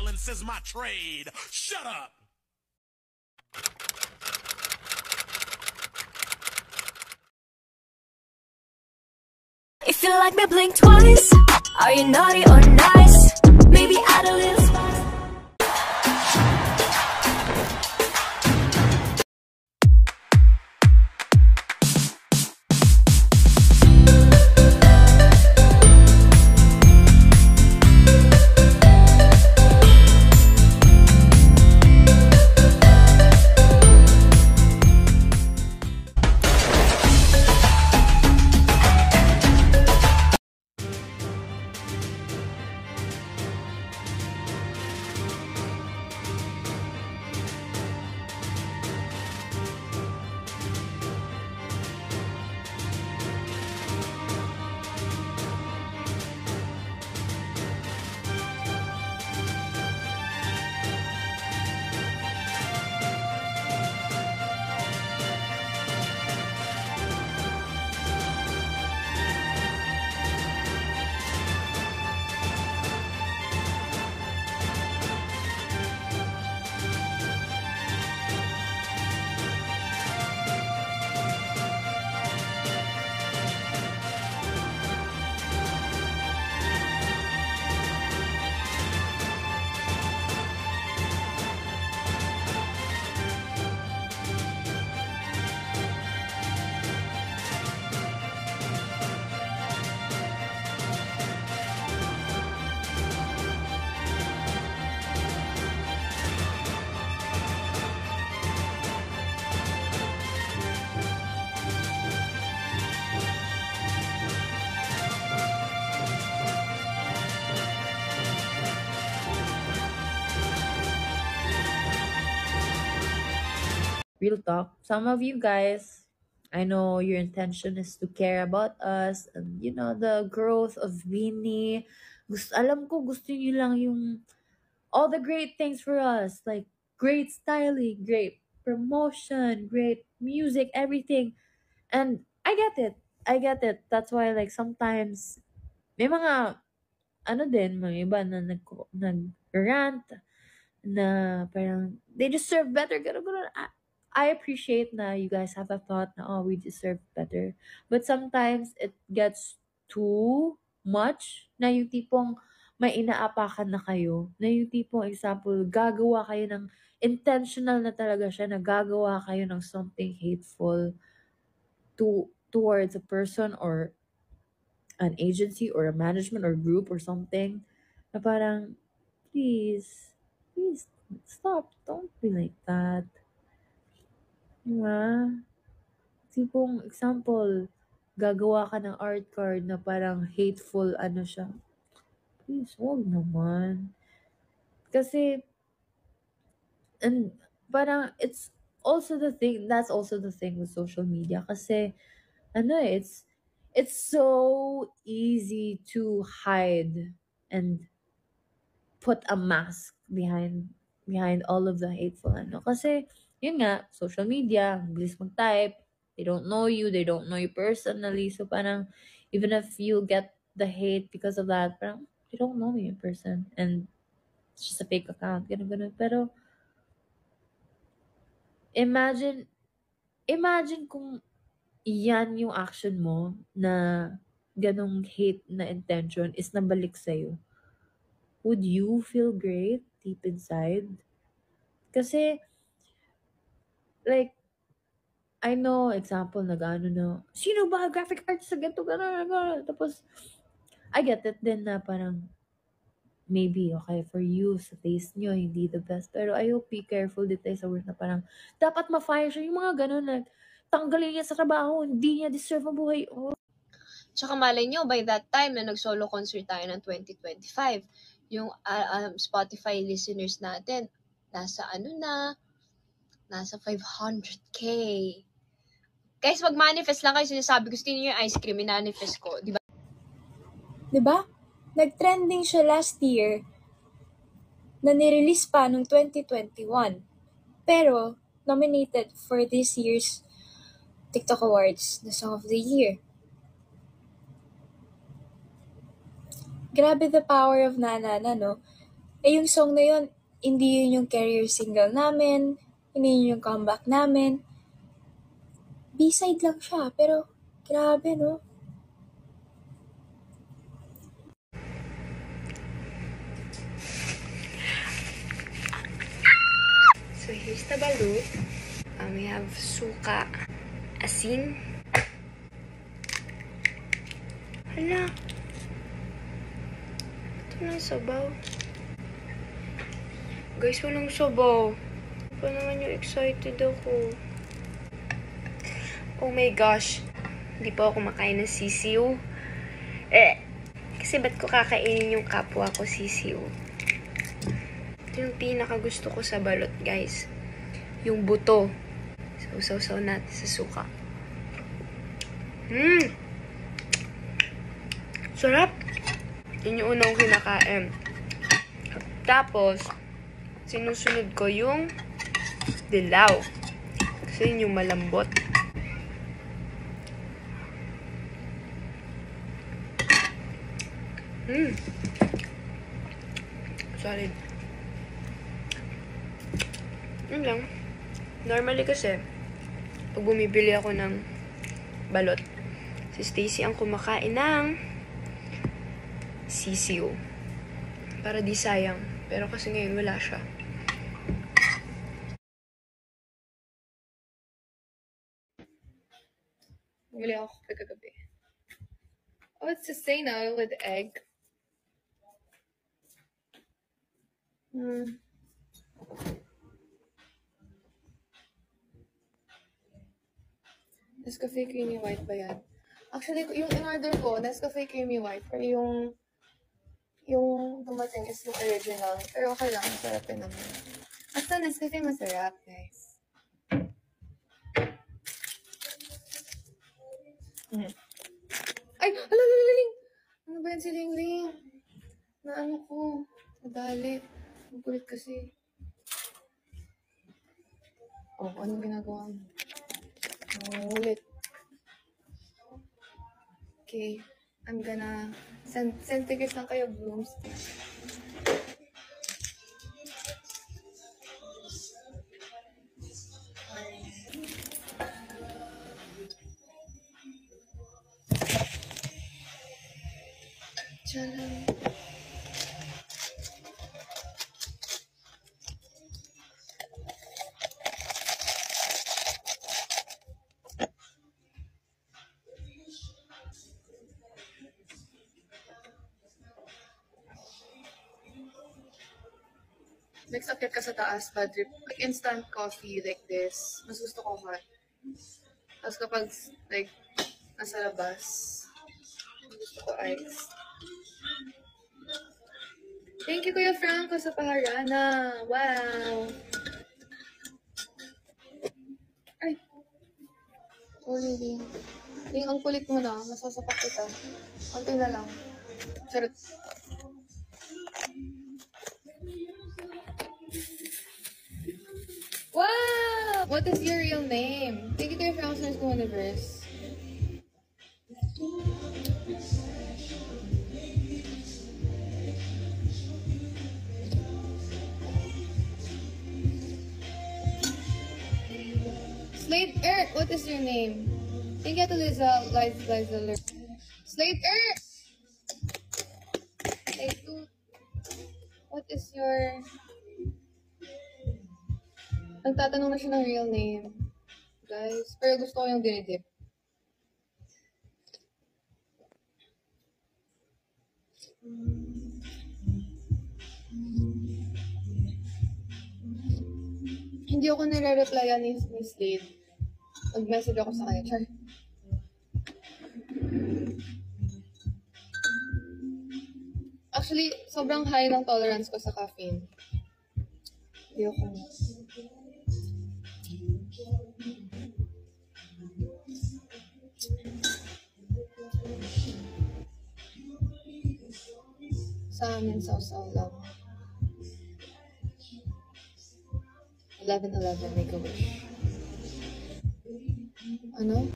Silence is my trade. Shut up. If you like me, blink twice. Are you naughty or nice? Maybe add a little spice. Real talk, some of you guys, I know your intention is to care about us and the growth of Beanie. Alam ko gusto niyo lang yung all the great things for us, like great styling, great promotion, great music, everything. And I get it. I get it. That's why like sometimes may mga din, mga iba na nag-rant na parang they deserve better, gano'n. I appreciate na you guys have a thought na, oh, we deserve better. But sometimes it gets too much na yung tipong may inaapakan na kayo. Na yung tipong example, gagawa kayo ng intentional na talaga siya na gagawa kayo ng something hateful towards a person or an agency or a management or group or something. Na parang, please stop. Don't be like that. Diba? Tipong example, gagawa ka ng art card na parang hateful siya. Please, wag naman. Kasi, and parang it's also the thing, that's also the thing with social media. Kasi, it's so easy to hide and put a mask behind all of the hateful Kasi, yun nga, social media, ang bilis mag-type, they don't know you personally, so parang, even if you get the hate because of that, parang, you don't know me in person, and it's just a fake account, ganun. Pero, imagine kung yan yung action mo, na ganong hate na intention is nabalik sa'yo. Would you feel great deep inside? Kasi, like, I know, example, nag-ano na, sino ba? Graphic artist sa ganito, gano'n. Tapos, I get it din na parang, maybe, okay, for you, sa taste nyo, hindi the best. Pero I hope be careful din tayo sa word na parang, dapat ma-fire siya. Yung mga gano'n na, tanggalin niya sa trabaho, hindi niya deserve ang buhay. Oh. Tsaka malay nyo, by that time na nag-solo concert tayo ng 2025, yung Spotify listeners natin, nasa nasa 500K. Guys, mag-manifest lang kayo, sinasabi gusto niyo yung ice cream, manifest ko, di ba? Diba? Nag-trending siya last year na nirelease pa noong 2021. Pero, nominated for this year's TikTok Awards, the Song of the Year. Grabe the power of Nana, no? Eh, yung song na yun, hindi yun yung career single namin, hindi yun yung comeback namin. B-side lang siya, pero grabe, no? So here's the balut. We have suka, asin. Hala. Ito na sabaw. Guys, walang sabaw. Pa naman yung excited ako. Oh my gosh. Hindi pa ako kumakain ng sisiw. Kasi ba't ko kakainin yung kapwa ko sisiw? Ito yung pinaka gusto ko sa balot, guys. Yung buto. Sausaw-saw natin sa suka. Sarap! Yun yung unang kinakain. Tapos, sinusunod ko yung dilaw. Kasi yun yung malambot. Solid. Yun lang. Normally kasi, pag bumibili ako ng balot, si Stacy ang kumakain ng sisiw. Para di sayang. Pero kasi ngayon wala siya. Bumili ako kagabi. Oh, it's the same now with egg. Nescafe Creamy White ba yan? Actually, yung in-order ko, Nescafe Creamy White. Pero yung dumating is yung original. Pero okay lang, masarap din naman. Basta Nescafe masarap, guys. Ay! Alalaling! Ano ba yan si Ling-Ling? Na ano ko? Nadali. Ang kulit kasi. Oh, anong ginagawa mo? Ulit. Okay. I'm gonna send tickets lang kayo, Blooms. Tcharam. Next, akit ka sa taas, bad trip. Like, instant coffee like this. Mas gusto ko hot. Tapos kapag, like, nasa labas, gusto ko ice. Thank you, Kuya Franco, sa paharana. Wow! Ay! Sorry, Ling. Ling, ang kulit mo na. Masasapak kita. Konti na lang. Charot. Wow! What is your real name? Thank you to your Franco School Universe. Slade Earth, what is your name? Thank you to Liza. Slade Earth! Slade Earth. What is your... Nagtatanong na siya ng real name. Guys, pero gusto ko yung dinidip. Hindi ako nire-replyan ni Slade. Mag-message ako sa kanya. Char. Actually, sobrang high ng tolerance ko sa caffeine. Hindi ako. Sa amin, sausaw lang. 11-11, make a wish. Ano?